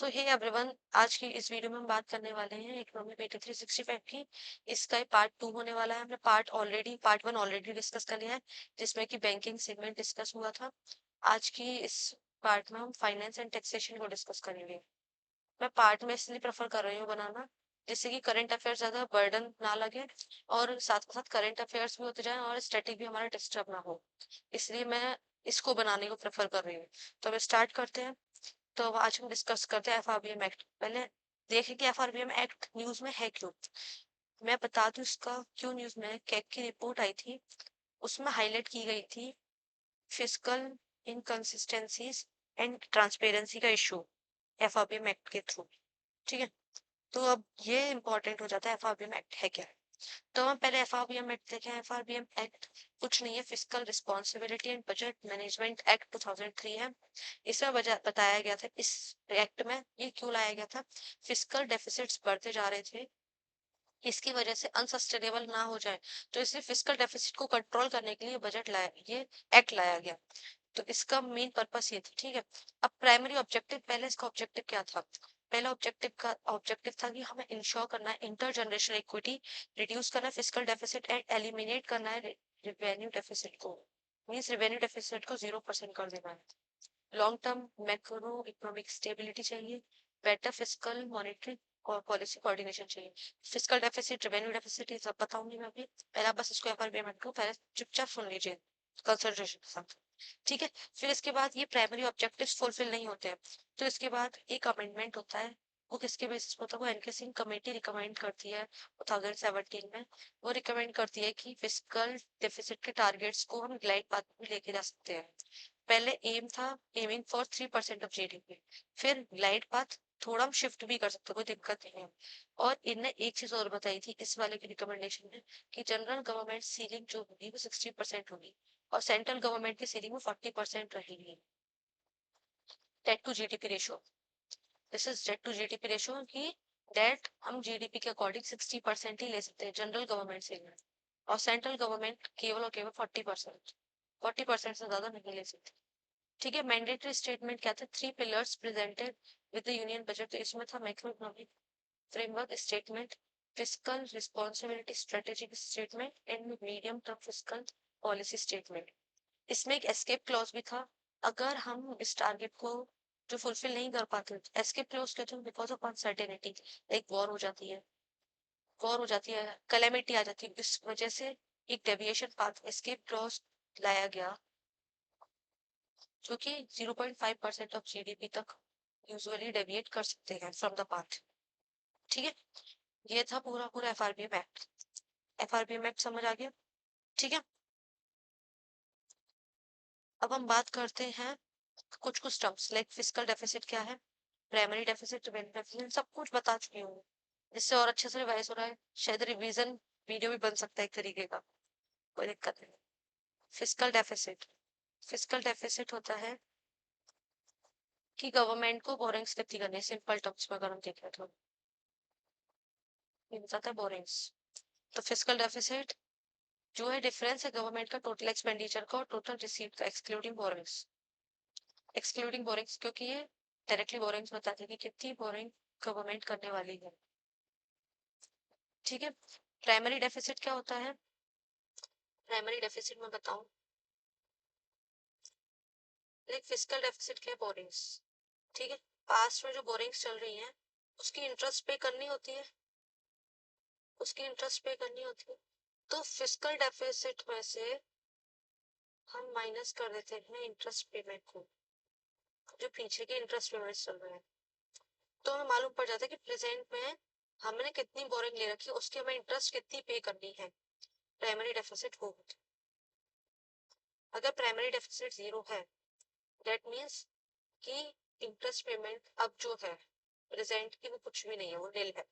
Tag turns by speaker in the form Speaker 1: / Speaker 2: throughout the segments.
Speaker 1: सो hey everyone, आज की इस वीडियो में हम बात करने वाले हैं इकोनॉमी पेटी 365 की। इसका ही पार्ट 2 होने वाला है। हमने पार्ट 1 ऑलरेडी डिस्कस कर लिया है, जिसमें कि बैंकिंग सेगमेंट डिस्कस हुआ था। आज की इस पार्ट में हम फाइनेंस एंड टैक्सेशन को डिस्कस करेंगे। मैं पार्ट में इसलिए प्रेफर कर रही हूँ बनाना, जिससे कि करंट अफेयर्स ज्यादा बर्डन ना लगे और साथ के साथ करंट अफेयर्स भी होते जाए और स्टैटिक भी हमारा डिस्टर्ब ना हो। इसलिए मैं इसको बनाने को प्रेफर कर रही हूँ। तो अब स्टार्ट करते हैं। तो अब आज हम डिस्कस करते हैं एफआरबीएम एक्ट। पहले देखें कि एफआरबीएम एक्ट न्यूज में है क्यों। मैं बता दूं इसका क्यों न्यूज में है। कैग की रिपोर्ट आई थी, उसमें हाईलाइट की गई थी फिस्कल इनकंसिस्टेंसीज एंड ट्रांसपेरेंसी का इशू एफआरबीएम एक्ट के थ्रू। ठीक है, तो अब ये इंपॉर्टेंट हो जाता है एफआरबीएम एक्ट है क्या। तो हम पहले एफआरबीएम एक्ट देखें। एफआरबीएम एक्ट कुछ नहीं है, fiscal responsibility and budget management act 2003 है। इसमें बताया गया था, इस एक्ट में ये क्यों लाया गया था। फिस्कल डेफिसिट्स बढ़ते जा रहे थे, इसकी वजह से अनसस्टेनेबल ना हो जाए, तो इसलिए फिस्कल डेफिसिट को कंट्रोल करने के लिए बजट लाया, ये एक्ट लाया गया। तो इसका मेन पर्पस ये था। ठीक है, अब प्राइमरी ऑब्जेक्टिव, पहले इसका ऑब्जेक्टिव क्या था। पहला ऑब्जेक्टिव था कि हमें इंश्योर करना है इंटर जनरेशनल इक्विटी, रिड्यूस करना है फिस्कल डेफिसिट एंड एलिमिनेट करना है रिवेन्यू डेफिसिट को। मींस रिवेन्यू डेफिसिट को 0% कर देना है। Long term macro economic stability चाहिए, बेटर फिस्कल मॉनेटरी और पॉलिसी कोऑर्डिनेशन चाहिए। फिस्कल डेफिसिट, रेवेन्यू डेफिसिट, ये सब बताऊंगी मैं अभी। पहला बस इसको एफआरबीएम को पहले चुपचाप सुन लीजिए कंसंट्रेशन के साथ। ठीक है, फिर इसके बाद ये प्राइमरी ऑब्जेक्टिव्स फुलफिल नहीं होते हैं, तो इसके बाद एक अमेंडमेंट होता है। वो किसके बेसिस पर होता है, वो एनके सिंह कमेटी रिकमेंड करती है 2017 में। वो रिकमेंड करती है कि फिस्कल डेफिसिट के टारगेट्स को हम ग्लाइड पाथ में लेके जा सकते हैं। पहले एम था एमिंग फॉर 3% ऑफ जीडीपी, फिर ग्लाइड पाथ थोड़ा हम शिफ्ट भी कर सकते, कोई दिक्कत नहीं है। और इनने एक चीज और बताई थी इस वाले की रिकमेंडेशन में, कि जनरल गवर्नमेंट सीलिंग जो होगी वो 60% होगी और सेंट्रल गवर्नमेंट की सीलिंग में 40% रहेगी। Debt to GDP ratio, this is debt to GDP ratio की डेट हम जीडीपी के अकॉर्डिंग 60% ही ले सकते हैं जनरल गवर्नमेंट से, और सेंट्रल गवर्नमेंट केवल और केवल 40%, 40% से ज्यादा नहीं ले सकती। ठीक है, मैंडेटरी स्टेटमेंट क्या था, 3 pillars presented with the union budget. तो इसमें था macro economic framework statement, fiscal responsibility strategic statement and medium term fiscal policy statement. इसमें एक एस्केप क्लॉज भी था, अगर हम इस टारगेट को जो फुलफिल नहीं कर पाते। एस्केप क्लॉज कहते हैं बिकॉज ऑफ अनसर्टेनिटी, एक वॉर हो जाती है, कैलेमिटी आ जाती है, इस वजह से एक डेविएशन पाथ एस्केप क्लॉज लाया गया, जो कि 0.5% ऑफ जीडीपी तक यूजुअली डेविएट कर सकते हैं फ्रॉम द पाथ। ठीक है, ये था पूरा पूरा एफआरबीएम एक्ट। एफआरबीएम एक्ट समझ आ गया। ठीक है, अब हम बात करते हैं कुछ कुछ टर्म्स लाइक फिस्कल डेफिसिट क्या है, प्राइमरी डेफिसिट, रेवेन्यू डेफिसिट, सब कुछ बता चुकी हूँ। जिससे और अच्छे से रिवाइज हो रहा है, शायद रिवीजन वीडियो भी बन सकता है एक तरीके का, कोई दिक्कत नहीं। फिस्कल डेफिसिट, फिस्कल डेफिसिट होता है कि गवर्नमेंट को बोरिंग्स कितनी करनी है। सिंपल टर्म्स में अगर हम देखें तो ये बताता है बोरिंग्स। तो फिस्कल डेफिसिट जो है डिफरेंस है गवर्नमेंट का टोटल एक्सपेंडिचर का और टोटल रिसीट का, एक्सक्लूडिंग बोरिंग्स। एक्सक्लूडिंग बोरिंग्स क्योंकि ये डायरेक्टली बोरिंग्स बताते हैं कि कितनी बोरिंग गवर्नमेंट करने वाली है। ठीक है, प्राइमरी डेफिसिट क्या होता है। प्राइमरी डेफिसिट में बताऊं, लाइक फिस्कल डेफिसिट क्या है, बोरिंग्स। ठीक है, पास्ट में जो बोरिंग्स चल रही हैं उसकी इंटरेस्ट पे करनी होती है, उसकी इंटरेस्ट पे करनी होती है। तो फिस्कल डेफिसिट में से हम माइनस कर देते हैं इंटरेस्ट पेमेंट को, जो पीछे के इंटरेस्ट पेमेंट चल रहे हैं। तो हमें मालूम पड़ जाता है कि प्रेजेंट में हमने कितनी बोरिंग ले रखी है, उसकी हमें इंटरेस्ट कितनी पे करनी है। प्राइमरी डेफिसिट वो होता है। अगर प्राइमरी डेफिसिट 0 है, दैट मीन्स कि इंटरेस्ट पेमेंट अब जो है प्रेजेंट की वो कुछ भी नहीं है, वो निल है।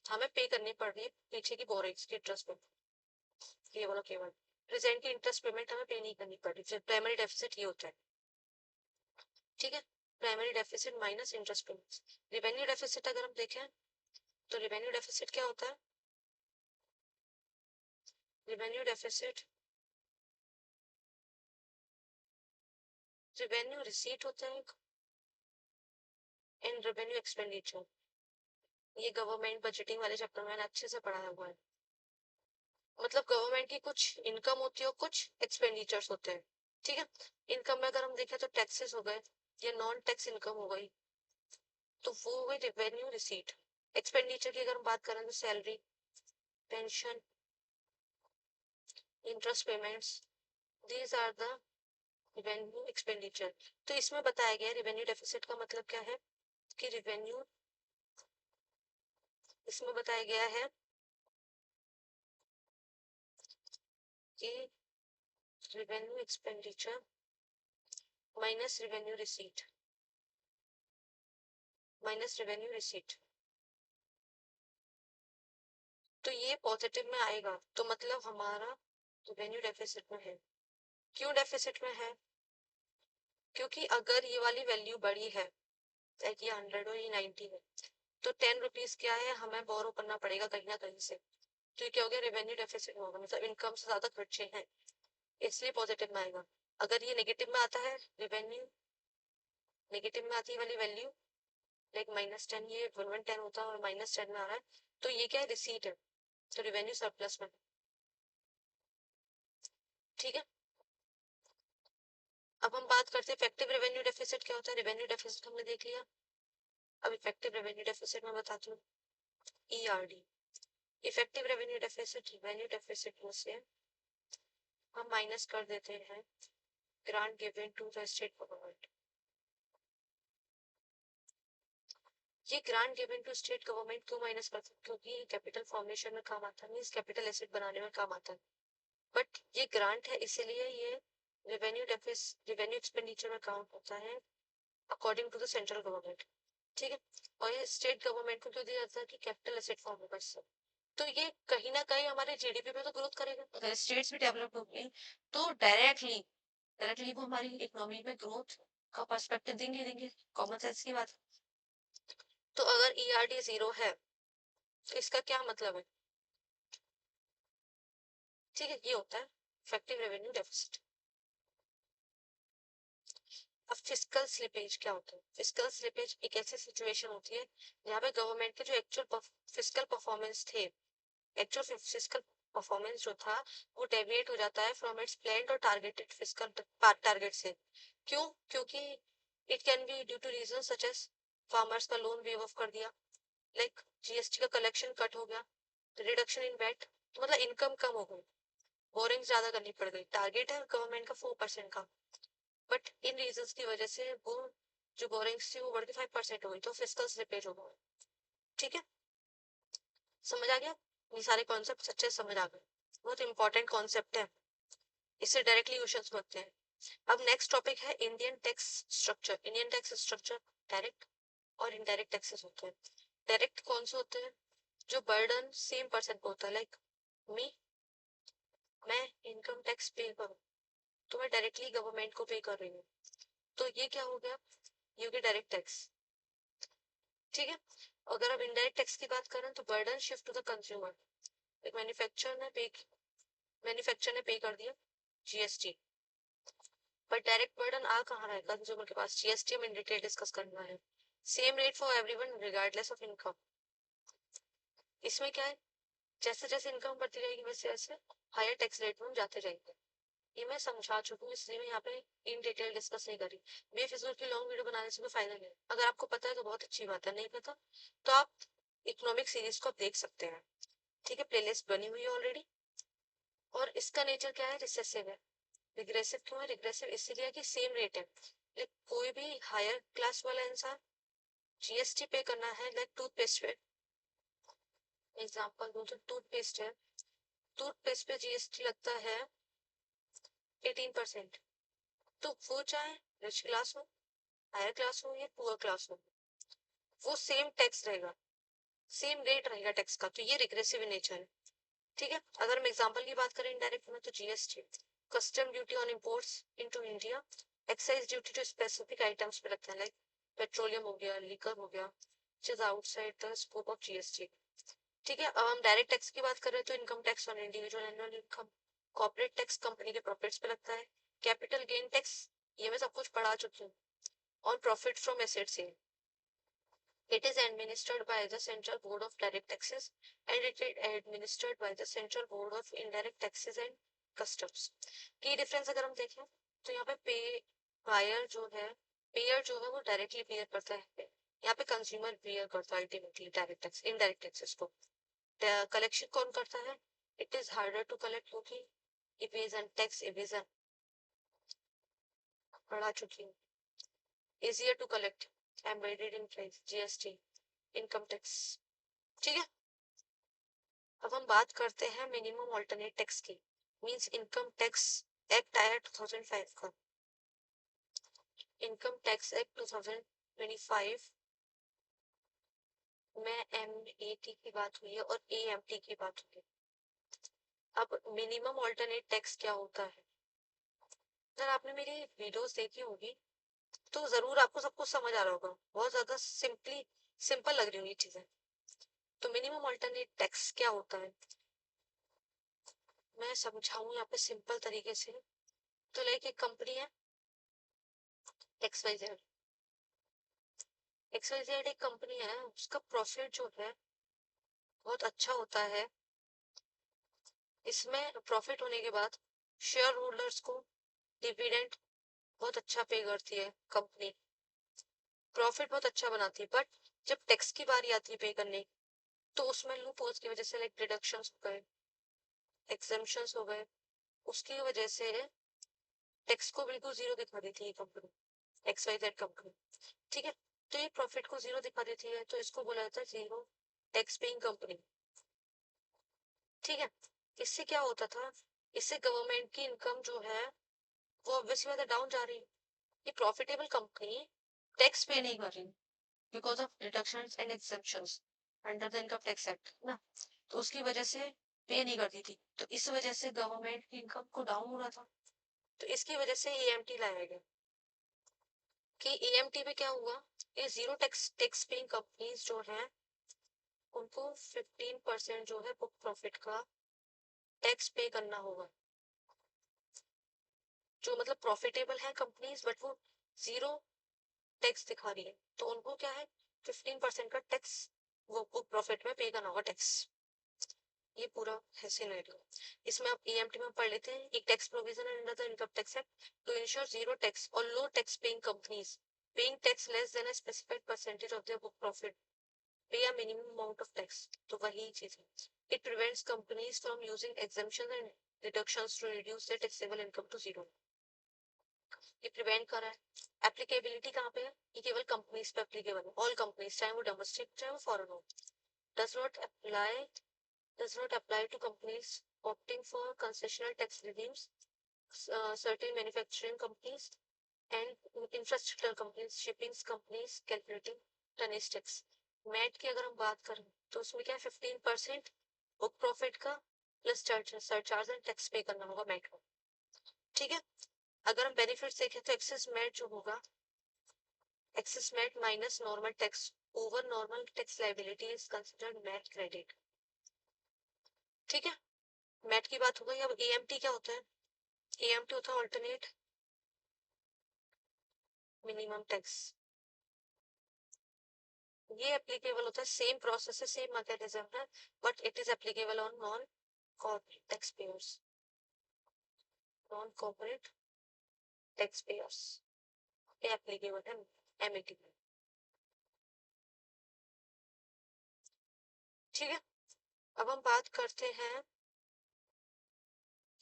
Speaker 1: हमें पे करनी पड़ रही है पीछे की बोरिंग्स की इंटरेस्ट पेमेंट, केवल और केवल प्रेजेंट की इंटरेस्ट पेमेंट हमें पे नहीं करनी पड़ रही। फिर प्राइमरी डेफिसिट ये होता है। ठीक है, primary deficit minus interest payment. Revenue deficit अगर हम देखें तो रिवेन्यू डेफिसिट क्या होता है। रिवेन्यू डेफिसिट रिवेन्यू रिसीट होता है, इन रेवेन्यू एक्सपेंडिचर, ये गवर्नमेंट बजटिंग वाले चैप्टर में मैंने अच्छे से पढ़ाया हुआ है। मतलब गवर्नमेंट की कुछ इनकम होती है और कुछ एक्सपेंडिचर्स होते हैं, ठीक है। इनकम में अगर हम देखें तो टैक्सेस हो गए या नॉन टैक्स इनकम हो गई, तो वो हो गई रेवेन्यू रिसीट। एक्सपेंडिचर की अगर हम बात करें तो salary, pension, interest payments, these are the revenue expenditure. तो इसमें बताया गया रेवेन्यू डेफिसिट का मतलब क्या है कि रेवेन्यू, इसमें बताया गया है कि revenue expenditure minus revenue receipt, minus revenue receipt, तो ये पॉजिटिव में आएगा, तो मतलब हमारा रेवेन्यू डेफिसिट में है। क्यों डेफिसिट में है? क्योंकि अगर ये वाली वैल्यू बड़ी है, लाइक ये 100 और ये 90 है, तो 10 रुपीज क्या है, हमें बोरो करना पड़ेगा कहीं ना कहीं से, तो ये क्या हो गया, रेवेन्यू डेफिसिट होगा, मतलब इनकम से ज्यादा खर्चे हैं, इसलिए पॉजिटिव में आएगा। अगर ये नेगेटिव में आता है, रेवेन्यू नेगेटिव में आती है वाली वैल्यू, लाइक -10, ये 110 होता है और -10 में आ रहा है, तो ये क्या है, रिसीट है, तो रेवेन्यू सरप्लस में, ठीक है। अब हम बात करते हैं इफेक्टिव रेवेन्यू डेफिसिट क्या होता है। रेवेन्यू डेफिसिट हमने देख लिया, अब इफेक्टिव रेवेन्यू डेफिसिट में बताती हूँ, ERD, effective revenue deficit, revenue deficit में से हम माइनस कर देते हैं grant given to the state government. ये grant given to state government क्यों माइनस करते हैं, क्योंकि कैपिटल फॉर्मेशन में काम आता है, मींस कैपिटल एसेट बनाने में काम आता है, बट ये ग्रांट है इसीलिए ये रेवेन्यू डेफिसिट, रेवेन्यू एक्सपेंडिचर में काउंट होता है according to the central government, ठीक है। और ये स्टेट गवर्नमेंट को क्यों दिया जाता है कि कैपिटल एसेट फॉर्म होगा इससे, तो ये कहीं ना कहीं हमारे जीडीपी में तो ग्रोथ करेगा, अगर स्टेट्स भी डेवलप होंगी तो डायरेक्टली डायरेक्टली वो हमारी इकोनॉमी में ग्रोथ का पर्सपेक्टिव देंगे देंगे, कॉमन सेंस की बात। तो अगर ईआरडी जीरो है तो इसका क्या मतलब है, ठीक है, ये होता है इफेक्टिव रेवेन्यू डेफिसिट। अब फिस्कल स्लिपेज क्या होता है? फिस्कल स्लिपेज एक ऐसी सिचुएशन होती है जहाँ पे गवर्नमेंट के जो एक्चुअल फिस्कल परफॉर्मेंस थे, एक्चुअल फिस्कल परफॉर्मेंस जो था वो डेविएट हो जाता है फ्रॉम इट्स प्लान्ड और टारगेटेड फिस्कल टारगेट से। क्यों? क्योंकि it can be due to reason such as farmers का लोन वेव ऑफ कर दिया, लाइक जीएसटी का कलेक्शन कट हो गया, रिडक्शन इन वेट, तो मतलब इनकम कम हो गई, बोरिंग ज्यादा करनी पड़ गई, टारगेट है गवर्नमेंट का 4% का, बट इन रीजंस की वजह से वो जो बोरिंग्स थी वो बढ़ के 5% हो गई, तो फिस्कल स्लिपेज हो गया, ठीक है। समझ आ गया? ये सारे कॉन्सेप्ट अच्छे से समझ आ गए, बहुत इंपॉर्टेंट कॉन्सेप्ट है, इससे डायरेक्टली क्वेश्चंस बनते हैं। अब नेक्स्ट टॉपिक है Indian tax structure. Indian tax structure direct और इनडायरेक्ट टैक्सेस होते हैं। डायरेक्ट कौन से होते हैं? जो बर्डन सेम पर्सन को होता है, लाइक मी, मैं इनकम टैक्स पे करूँ तो मैं डायरेक्टली गवर्नमेंट को पे कर रही हूँ, तो ये क्या हो गया, ये हो गया डायरेक्ट टैक्स, ठीक है। अगर अब इनडायरेक्ट टैक्स की बात करें तो burden shift to the consumer, manufacture ने पे कर दिया जीएसटी, बट डायरेक्ट बर्डन आ कहाँ रहा है, कंज्यूमर के पास। जीएसटी में इन डिटेल डिस्कस करना है। Same rate for everyone regardless of income. इसमें क्या है, जैसे जैसे इनकम बढ़ती जाएगी वैसे वैसे हायर टैक्स रेट में हम जाते जाएंगे। ये मैं समझा चुकी हूँ, इसलिए मैं यहाँ पे इन डिटेल डिस्कस नहीं करी। बेफिजूल की लॉन्ग वीडियो बनाने से कोई फायदा नहीं है। अगर आपको पता है तो बहुत अच्छी बात है, नहीं पता तो आप इकोनॉमिक सीरीज को आप देख सकते हैं, ठीक है, प्लेलिस्ट बनी हुई है ऑलरेडी। और इसका नेचर क्या है, रिसेसिव है। रिग्रेसिव क्यों है? रिग्रेसिव इसीलिए कि सेम रेट है, लाइक कोई भी हायर क्लास वाला इंसान जीएसटी पे करना है, लाइक टूथपेस्ट पे एग्जांपल दूं तो टूथपेस्ट है, टूथपेस्ट पे जीएसटी लगता है 18%, तो वो चाहे रिच क्लास हो, हायर क्लास हो या पुअर क्लास हो, वो सेम टैक्स रहेगा, सेम रेट रहेगा टैक्स का, तो ये रिग्रेसिव नेचर है, ठीक है। अगर हम एग्जांपल की बात करें इनडायरेक्ट में, तो GST custom duty on imports into India, excise duty जो स्पेसिफिक आइटम्स पे लगता है, लाइक पेट्रोलियम हो गया, लिकर हो गया, which is outside the scope of GST, ठीक है। अब हम डायरेक्ट टैक्स की बात करें तो income tax on individual annual income, corporate tax company के प्रॉफिट्स पे लगता है, कैपिटल गेन टैक्स ये मैं सब कुछ पढ़ा चुकी हूँ, on profit from asset sale, It is administered by the Central Board of Direct Taxes and it is administered by the Central Board of Indirect Taxes and Customs. की difference अगर हम देखें तो यहाँ पे पे बायर जो है, पेयर जो है वो डायरेक्टली पेयर करता है, यहाँ पे कंज्यूमर पेयर करता है ultimately direct tax, indirect taxes को। कलेक्शन कौन करता है? It is harder to collect क्योंकि इवेजन, टैक्स इवेजन बढ़ा चुकी है। Easier to collect, embedded in price, GST, income tax. ठीक है, अब हम बात करते हैं मिनिमम ऑल्टरनेट टैक्स की, मींस इनकम टैक्स एक्ट आया 2005 का। इनकम टैक्स एक्ट 2025 में एमएटी की बात हुई है और एएमटी की बात हुई है। अब मिनिमम ऑल्टरनेट टैक्स क्या होता है? अगर आपने मेरी वीडियोस देखी होगी तो जरूर आपको सब कुछ समझ आ रहा होगा, बहुत ज्यादा सिंपल लग रही होंगी चीजें। तो मिनिमम ऑल्टरनेट टैक्स क्या होता है मैं समझाऊं यहाँ पे सिंपल तरीके से। तो लाइक एक कंपनी है XYZ, XYZ एक कंपनी है, उसका प्रॉफिट जो है बहुत अच्छा होता है। इसमें प्रॉफिट होने के बाद शेयर होल्डर्स को डिविडेंड बहुत अच्छा पे करती है कंपनी, प्रॉफिट बहुत अच्छा बनाती है। बट जब टैक्स की बारी आती है पे करने की, तो उसमें लूप होल्स की वजह से लाइक डिडक्शंस हो गए, एग्जेम्पशंस हो गए, उसकी वजह से टैक्स को बिल्कुल जीरो दिखा देती है कंपनी, XYZ कंपनी। ठीक है, तो ये प्रॉफिट को जीरो दिखा देती है तो इसको बोला जाता है जीरो टैक्स पेइंग कंपनी। ठीक है, इससे क्या होता था, इससे गवर्नमेंट की इनकम जो है वो ऑब्वियसली बात है डाउन जा रही है। ये प्रॉफिटेबल कंपनी टैक्स पे नहीं कर रही because of deductions and exemptions under the income tax act ना, तो उसकी वजह से पे नहीं करती थी, तो इस वजह से गवर्नमेंट की इनकम को डाउन हो रहा था। तो इसकी वजह से एएमटी लाया गया कि एएमटी में क्या हुआ, ये जीरो टैक्स पेइंग कंपनीज जो हैं उनको 15% जो है बुक प्रॉफिट का टैक्स पे करना होगा। जो मतलब प्रॉफिटेबल है कंपनीज बट वो जीरो टैक्स दिखा रही है तो उनको क्या है 15% का टैक्स वो बुक प्रॉफिट में पे करना होगा टैक्स। ये पूरा है सिनेरियो। इसमें आप एएमटी में पढ़ लेते हैं, एक tax provision under the income tax act to ensure zero tax और low tax paying companies paying tax less than a specified percentage of their book profit pay a minimum amount of tax. तो वही चीज है, it prevents companies from using exemptions and deductions to reduce their taxable income to zero. ये prevent कर रहा है। Applicability कहाँ पे है, ये केवल कंपनीज पे एप्लीकेबल है, ऑल कंपनीज, चाहे वो डोमेस्टिक चाहे वो फॉरेन हो। Does not apply to companies opting for concessional tax regimes, certain manufacturing companies and infrastructure companies, shipping companies calculating tonnage tax। MAT की अगर हम बात करें तो उसमें क्या है 15% बुक प्रॉफिट का प्लस सरचार्ज एंड टैक्स पे करना होगा मैट को। ठीक है, अगर हम बेनिफिट्स देखें तो एक्सेस मैट जो होगा, excess MAT minus normal tax over normal tax liability is considered MAT credit. ठीक है, मैट की बात हो गई। अब एएमटी क्या होता है, एएमटी होता है ऑल्टरनेट मिनिमम टैक्स। ये एप्लीकेबल होता है, सेम प्रोसेस है, सेम मैकेनिज्म है, but it is applicable on non corporate tax payers, non corporate tax payers ये एप्लीकेबल है एमएटी में। ठीक है, अब हम बात करते हैं,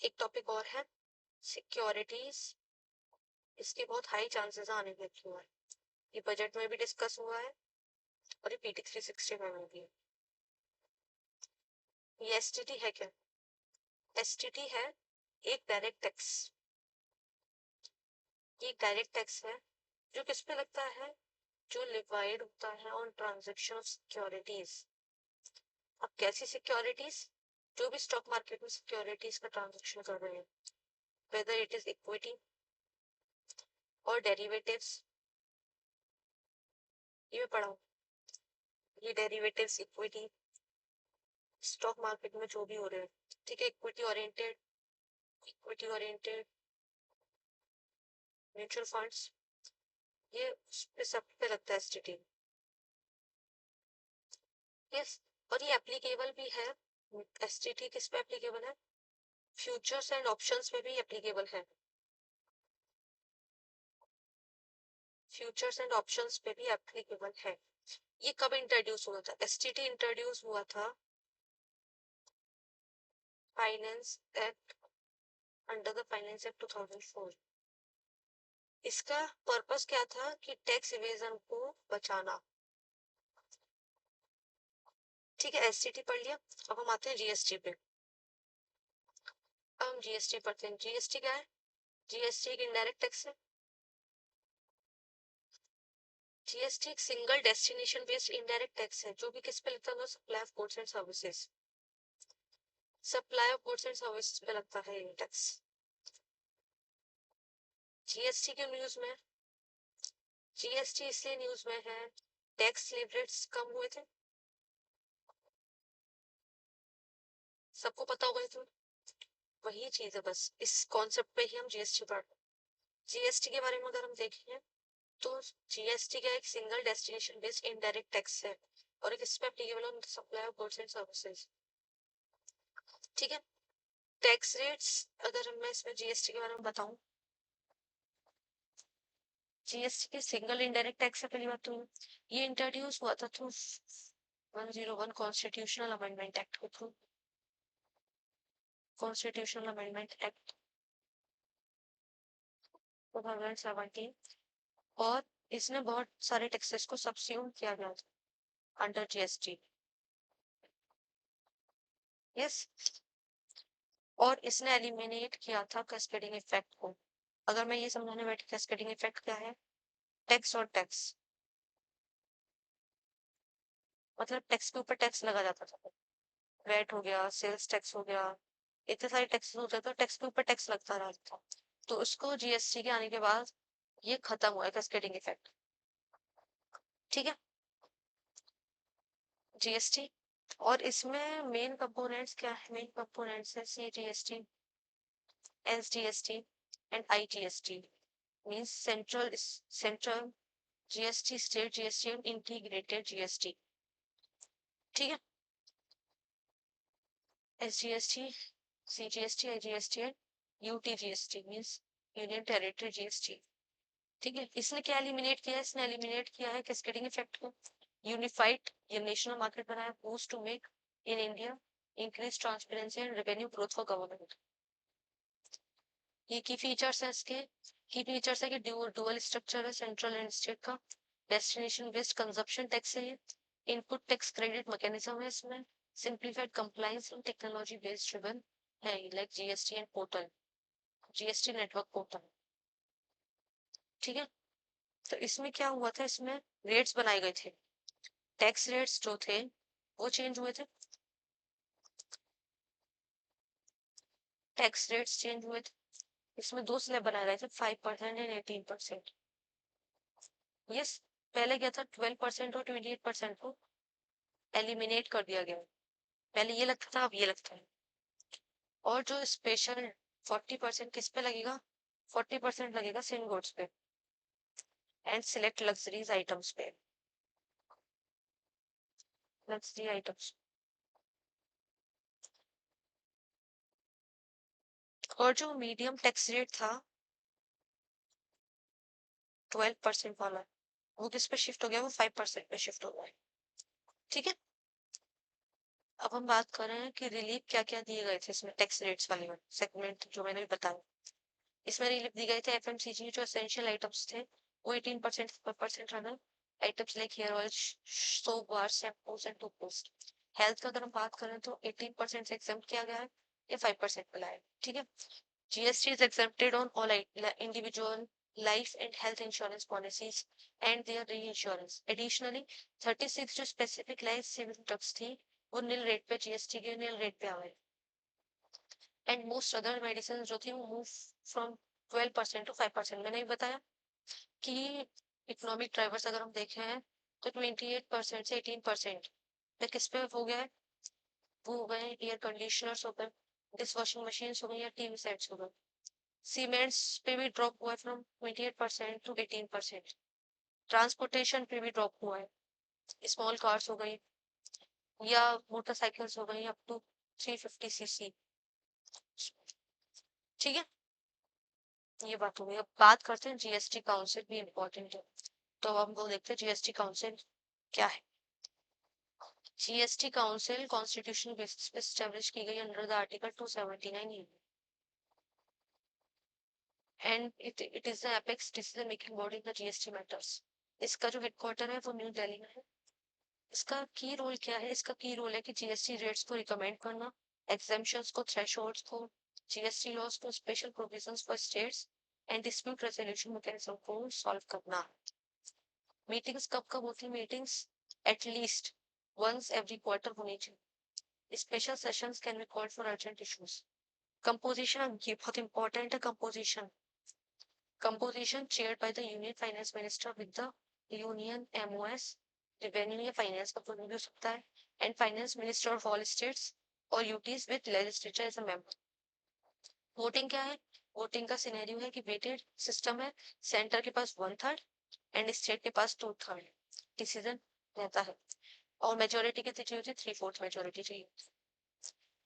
Speaker 1: एक टॉपिक और है सिक्योरिटीज। इसके बहुत हाई चांसेस आने के हुआ है, ये बजट में भी डिस्कस हुआ है और ये पीटी 365 में भी है। ये एसटीटी है क्या, एसटीटी है एक डायरेक्ट टैक्स, ये डायरेक्ट टैक्स है जो किस पे लगता है, जो लिवाइड होता है ऑन ट्रांजेक्शन ऑफ सिक्योरिटीज। अब कैसी सिक्योरिटीज, जो भी स्टॉक मार्केट में सिक्योरिटीज का ट्रांजेक्शन कर रहे हैं, वेदर इट इज इक्विटी और डेरिवेटिव्स, ये मैं पढ़ा हूँ, ये डेरिवेटिव्स इक्विटी स्टॉक मार्केट में जो भी हो रहे हैं। ठीक है, इक्विटी ओरिएंटेड म्यूचुअल फंड्स, ये उस पे सब पे लगता है एसटीटी। यस, और ये एप्लीकेबल भी है। एसटीटी किस पे एप्लीकेबल है? फ्यूचर्स एंड ऑप्शंस में भी एप्लीकेबल है। फ्यूचर्स एंड ऑप्शंस पे भी एप्लीकेबल है। ये कब इंट्रोड्यूस हुआ था? एसटीटी इंट्रोड्यूस हुआ था finance act, under the finance act 2004। इसका पर्पस क्या था? कि टैक्स इवेजन को बचाना। ठीक है, एसटीटी पढ़ लिया। अब हम आते हैं जीएसटी पे। अब हम जीएसटी पढ़ते हैं। जीएसटी क्या है? जीएसटी एक इनडायरेक्ट टैक्स है। जीएसटी एक single destination based indirect tax है, जो भी किस पे लगता है? Supply of goods and services. Supply of goods and services पे लगता है ये टैक्स। जीएसटी के न्यूज में, जीएसटी इसलिए न्यूज में है, टैक्स स्लेव रेट्स कम हुए थे। सबको पता होगा तो वही चीज है, बस इस कॉन्सेप्ट पे ही हम जीएसटी पढ़ रहे हैं। जीएसटी के बारे में अगर हम देखें तो जीएसटी का एक single destination based indirect tax है और एक इस पे applicable on supply of goods and services. ठीक है, टैक्स रेट्स अगर मैं इसमें जीएसटी के बारे में बताऊं, जीएसटी के सिंगल इनडायरेक्ट टैक्स है। पहली बात तो ये इंट्रोड्यूस हुआ था थ्रू 101 कॉन्स्टिट्यूशनल अमेंडमेंट एक्ट के थ्रू। कॉन्स्टिट्यूशनल अमेंडमेंट एक्ट 2017, और इसने बहुत सारे टैक्सेस को सब्स्यूम किया गया था अंडर जीएसटी। यस, और इसने एलिमिनेट किया था कैस्केडिंग इफेक्ट को। अगर मैं ये समझाने बैठी कैस्केडिंग इफेक्ट क्या है, टैक्स और टैक्स, मतलब टैक्स के ऊपर टैक्स लगा जाता था। वैट हो गया, सेल्स टैक्स हो गया, इतने सारे टैक्स होते थे, टैक्स के ऊपर टैक्स लगता रहा था। तो उसको जीएसटी के आने के बाद ये खत्म हुआ है कैस्केडिंग इफेक्ट। ठीक है, जीएसटी, और इसमें मेन कंपोनेंट्स क्या है? मेन कंपोनेंट्स है CGST, SGST and IGST. Means central GST, state GST and integrated GST. ठीक है, SGST, CGST, IGST and UTGST means union territory GST. ठीक है, इसने क्या एलिमिनेट किया है? इसने एलिमिनेट किया है कैस्केडिंग इफेक्ट को, यूनिफाइड ये नेशनल मार्केट बनाया, boost to make in India increase transparency and revenue growth for government. ये की फीचर्स है इसके। की फीचर्स है कि डुअल स्ट्रक्चर है सेंट्रल एंड स्टेट का, डेस्टिनेशन बेस्ड कंजप्शन टैक्स है, इनपुट टैक्स क्रेडिट मैकेनिज्म है इसमें, simplified compliance and technology based driven है like GST and portal, GST network portal. ठीक है, तो इसमें क्या हुआ था? इसमें रेट्स बनाए गए थे, टैक्स रेट्स जो थे वो चेंज हुए थे, टैक्स रेट्स चेंज हुए थे। इसमें दो स्लैब बनाए गए थे, 5% एंड 18%। यस, पहले क्या था? 12% और 28% को एलिमिनेट कर दिया गया। पहले ये लगता था, अब ये लगता है। और जो स्पेशल 40% किस पे लगेगा? 40% लगेगा सिन गुड्स पे एंड सिलेक्ट लग्जरीज आइटम्स पे, लग्जरी आइटम्स। और जो मीडियम टैक्स रेट था 12% वाला, वो किस पे शिफ्ट हो गया? वो 5% पे शिफ्ट हो गया है। ठीक है, अब हम बात कर रहे हैं कि रिलीफ क्या क्या दिए गए थे इसमें टैक्स रेट्स वाले में सेगमेंट जो मैंने भी बताया। इसमें रिलीफ दी गए थे एफएमसीजी जो एसेंशियल आइटम्स थे वो 18% 5% रहा। Items like hair oil, soap bar, shampoos and toothpaste. Health का अगर हम बात करें तो 18% से एग्जाम्प्ट किया गया है, या 5% मिला है। ठीक है, GST is exempted on all individual life and health insurance policies and their reinsurance. Additionally, 36 जो specific life saving drugs थी वो नील रेट पे, जीएसटी के नील रेट पे आए। एंड मोस्ट अदर मेडिसिन जो थी वो मूव फ्रॉम 12% टू 5%। मैंने भी बताया कि इकोनॉमिक ड्राइवर्स अगर हम देखे हैं तो 28% से 18% पे किस पे हो गया है? वो हो गए एयर कंडीशनर्स हो गए, डिश वॉशिंग मशीन हो गई, या टीवी सेट्स हो गए। सीमेंट्स पे भी ड्रॉप हुआ है फ्रॉम 28% टू 18%। ट्रांसपोर्टेशन पे भी ड्रॉप हुआ है, स्मॉल कार्स हो गई, या मोटरसाइकिल्स हो गई अप टू 350 सीसी। ठीक है, ये बात हो गई। अब बात करते हैं जीएसटी काउंसिल भी इम्पोर्टेंट है, तो अब हम वो देखते हैं जीएसटी काउंसिल क्या है। जीएसटी काउंसिल कॉन्स्टिट्यूशनल बेसिस पे एस्टेब्लिश की गई under the article 279 and it is the apex decision making body in the GST matters. इसका जो हेडक्वार्टर है वो न्यू दिल्ली में है। इसका की रोल क्या है? इसका की रोल है कि जीएसटी रेट्स को रिकमेंड करना, एग्जेम्पशंस को, थ्रेशोल्ड्स को, जीएसटी लॉस को, special provisions for states and dispute resolution mechanism को सॉल्व करना। मीटिंग्स कब कब होती है? Meetings at least once every quarter होनी चाहिए। Special sessions can be called for urgent issues. Composition, ये बहुत इंपॉर्टेंट है। Composition chaired by the union finance minister with the union MOS, revenue या फाइनेंस का कोई भी हो सकता है, and finance minister of all states और UTs with legislature as a member. Voting क्या है? वोटिंग का सिनेरियो है कि वेटेड सिस्टम है, सेंटर के पास 1/3 एंड स्टेट के पास 2/3 डिसीजन रहता है, और मेजोरिटी कितनी चाहिए होती है? 3/4 मेजोरिटी चाहिए।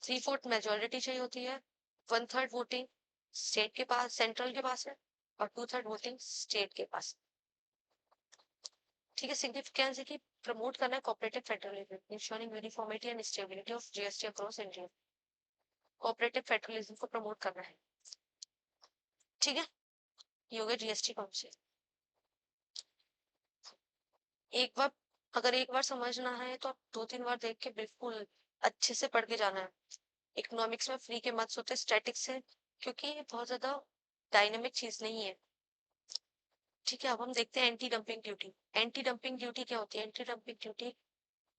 Speaker 1: 3/4 मेजोरिटी चाहिए होती है। 1/3 वोटिंग स्टेट के पास, सेंट्रल के पास है, और 2/3 वोटिंग स्टेट के पास। ठीक है, सिग्निफिकेंस है कि प्रमोट करना है cooperative federalism, ensuring uniformity and stability of GST across India. Cooperative federalism को प्रमोट करना है। ठीक है, ये हो गया जीएसटी काउंसिल। एक बार, अगर एक बार समझना है तो आप 2-3 बार देख के बिल्कुल अच्छे से पढ़ के जाना है। इकोनॉमिक्स में फ्री के मार्क्स होते हैं स्टैटिक से, क्योंकि ये बहुत ज्यादा डायनेमिक चीज नहीं है। ठीक है, अब हम देखते हैं anti dumping duty. Anti dumping duty क्या होती है? Anti dumping duty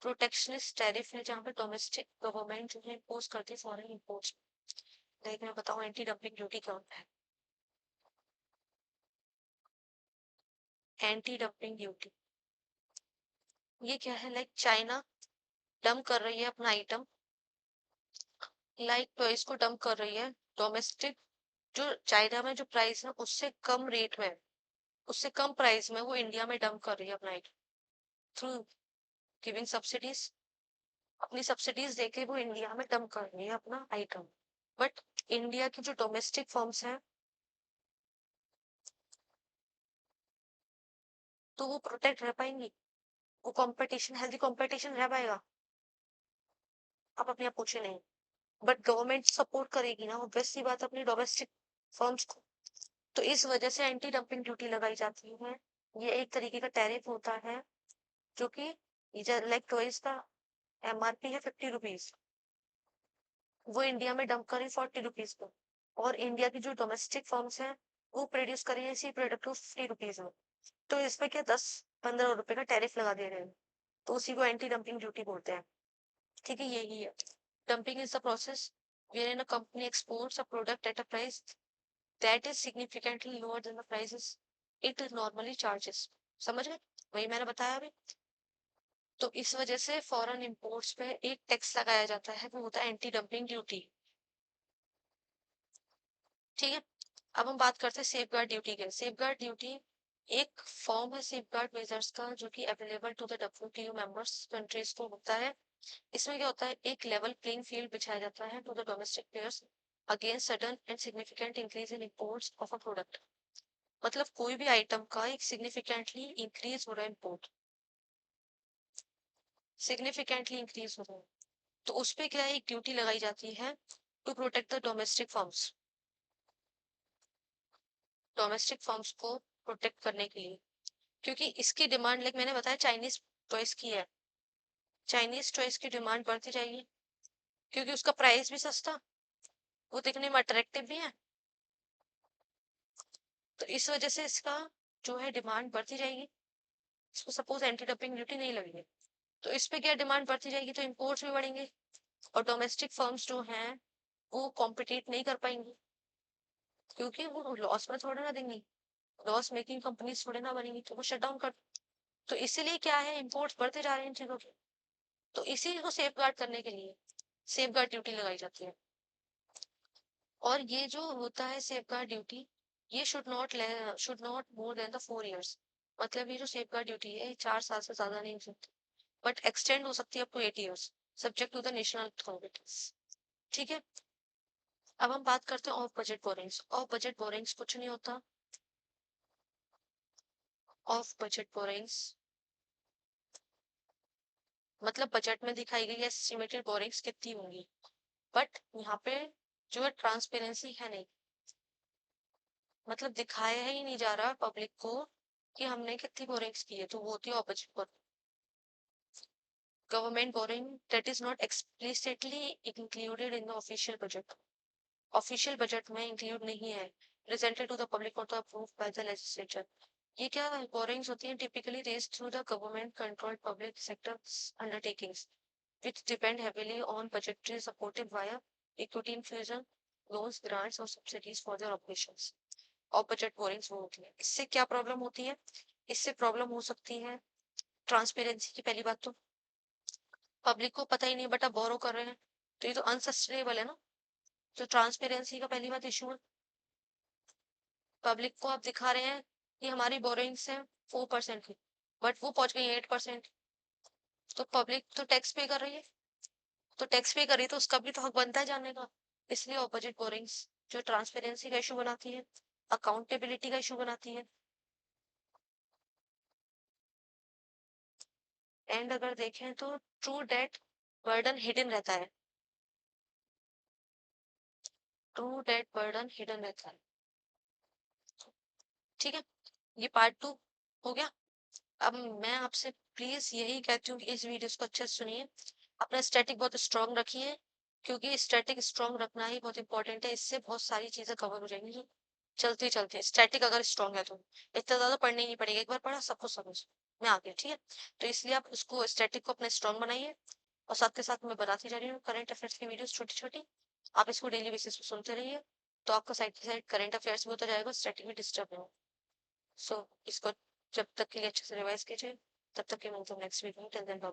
Speaker 1: protectionist tariff है, जहाँ पे डोमेस्टिक गवर्नमेंट जो है इम्पोज करती है फॉरेन इम्पोर्ट्स। लेकिन मैं बताऊँ एंटी डंपिंग ड्यूटी क्या होता है। एंटी डंपिंग ड्यूटी ये क्या है? लाइक चाइना डंप कर रही है अपना आइटम, लाइक टॉयज को डंप कर रही है डोमेस्टिक, जो चाइना में जो प्राइस है उससे कम रेट में, उससे कम प्राइस में वो इंडिया में डंप कर रही है अपना आइटम थ्रू गिविंग सब्सिडीज। अपनी सब्सिडीज देके वो इंडिया में डंप कर रही है अपना आइटम। बट इंडिया की जो डोमेस्टिक फर्म्स हैं तो वो प्रोटेक्ट रह पाएंगी? वो कंपटीशन, हेल्दी कंपटीशन रह पाएगा? आप अपने आप पूछे नहीं। बट गवर्नमेंट सपोर्ट करेगी ना ऑब्वियस सी बात अपनी डोमेस्टिक फर्म्स को। तो इस वजह से एंटी डंपिंग ड्यूटी लगाई जाती है। ये एक तरीके का टैरिफ होता है, जो कि लाइक टॉयज का एमआरपी है 50 रुपीज, वो इंडिया में डंप करें 40 रुपीज पे, और इंडिया की जो डोमेस्टिक फर्म्स हैं वो प्रोड्यूस करें इसी प्रोडक्ट को 50 रुपीज में, तो इसमें क्या 10-15 रुपए का टैरिफ लगा दे रहे हैं, तो उसी को एंटी डंपिंग ड्यूटी बोलते हैं। ठीक है, यही है। Dumping is the process wherein a company exports a product at a price that is significantly lower than the prices it normally charges। समझ गए? वही मैंने बताया अभी। तो इस वजह से फॉरेन इंपोर्ट्स पे एक टैक्स लगाया जाता है, वो होता है एंटी डंपिंग ड्यूटी। ठीक है, अब हम बात करते हैं सेफ गार्ड ड्यूटी के। सेफ गार्ड ड्यूटी एक फॉर्म है सेफ गार्ड मेजर्स का, जो कि available to the WTO members countries को होता है। इसमें क्या होता है? एक लेवल प्लेइंग फील्ड बिछाया जाता है to the domestic players against sudden and significant increase in imports of a product. मतलब कोई भी आइटम का एक सिग्निफिकेंटली इंक्रीज हो रहा है इंपोर्ट, सिग्निफिकेंटली इंक्रीज हो रहा है, तो उस पे क्या है? एक ड्यूटी लगाई जाती है to protect the domestic firms, domestic firms को प्रोटेक्ट करने के लिए। क्योंकि इसकी डिमांड, लाइक मैंने बताया, चाइनीज टॉयज की है। चाइनीज टॉयज की डिमांड बढ़ती जाएगी क्योंकि उसका प्राइस भी सस्ता, वो दिखने में अट्रैक्टिव भी है, तो इस वजह से इसका जो है डिमांड बढ़ती जाएगी। इसको सपोज एंटी डंपिंग ड्यूटी नहीं लगी है तो इस पे क्या डिमांड बढ़ती जाएगी, तो इम्पोर्ट्स भी बढ़ेंगे, और डोमेस्टिक फर्म्स जो हैं वो कॉम्पिटिट नहीं कर पाएंगी, क्योंकि वो लॉस में थोड़ा ना देंगी, लॉस मेकिंग कंपनीज थोड़े ना बनेंगी, तो वो शट डाउन कर। तो इसीलिए क्या है, इम्पोर्ट्स बढ़ते जा रहे हैं इन चीजों के। तो इसी को सेफ गार्ड करने के लिए सेफ गार्ड ड्यूटी लगाई जाती है। और ये जो होता है सेफ गार्ड ड्यूटी, ये should not more than the 4 years. मतलब ये जो सेफ गार्ड ड्यूटी है 4 साल से ज्यादा नहीं हो सकती, बट एक्सटेंड हो सकती है up to 8 years. Subject to the national authorities. ठीक है, अब हम बात करते हैं off budget borrowings. Off budget borrowings कुछ नहीं होता। ऑफ बजट बोरिंग्स मतलब बजट में दिखाई गई एस्टिमेटेड बोरिंग्स कितनी होंगी, बट यहाँ पे जो है ट्रांसपेरेंसी है नहीं, मतलब दिखाया ही नहीं जा रहा पब्लिक को कि हमने कितनी बोरिंग्स की है, तो वो होती है of budget boring. Government boring that is not explicitly included in the official budget, official budget में इंक्लूड नहीं है, प्रेजेंटेड टू द पब्लिक और अप्रूव्ड बाय द लेजिस्लेचर। ये क्या बोरिंग्स होती हैं, typically raised through the government controlled public sector undertakings which depend heavily on budgetary supported via equity infusion, loans, grants और subsidies for their operations। और budget borings वो होती है। इससे क्या प्रॉब्लम होती है, इससे प्रॉब्लम हो सकती है ट्रांसपेरेंसी की। पहली बात तो पब्लिक को पता ही नहीं बटा बोरो कर रहे हैं, तो ये तो अनसस्टेनेबल है ना। तो ट्रांसपेरेंसी का पहली बात इशू है। पब्लिक को आप दिखा रहे हैं कि हमारी बोरिंग्स है 4% की, बट वो पहुंच गई 8%। तो पब्लिक तो टैक्स पे कर रही है, तो टैक्स पे करी तो उसका भी तो हक बनता है जानने का। इसलिए ऑपोजिट बोरिंग्स जो ट्रांसपेरेंसी का इशू बनाती है, अकाउंटेबिलिटी का इशू बनाती है। एंड अगर देखें तो ट्रू डेट बर्डन हिडन रहता है, ट्रू डेट बर्डन हिडन रहता है। ठीक है, ये पार्ट 2 हो गया। अब मैं आपसे प्लीज यही कहती हूँ कि इस वीडियो को अच्छे से सुनिए, अपना स्टैटिक बहुत स्ट्रांग रखिए, क्योंकि स्टैटिक स्ट्रांग रखना ही बहुत इंपॉर्टेंट है। इससे बहुत सारी चीजें कवर हो जाएंगी चलते चलते। स्टैटिक अगर स्ट्रांग है तो इतना ज्यादा पढ़ने ही नहीं पड़ेगा, एक बार पढ़ा सब कुछ समझ में आ गया। ठीक है, तो इसलिए आप उसको स्टैटिक को अपने स्ट्रांग बनाइए, और साथ के साथ मैं बताती जा रही हूँ करंट अफेयर्स की वीडियोस छोटी छोटी, आप इसको डेली बेसिस पे सुनते रहिए, तो आपका side by side current affairs भी होता जाएगा, स्टैटिक भी डिस्टर्ब नहीं हो। सो इसको जब तक के लिए अच्छे से रिवाइज कीजिए, तब तक के मिलते हैं नेक्स्ट वीक में। Till then bye.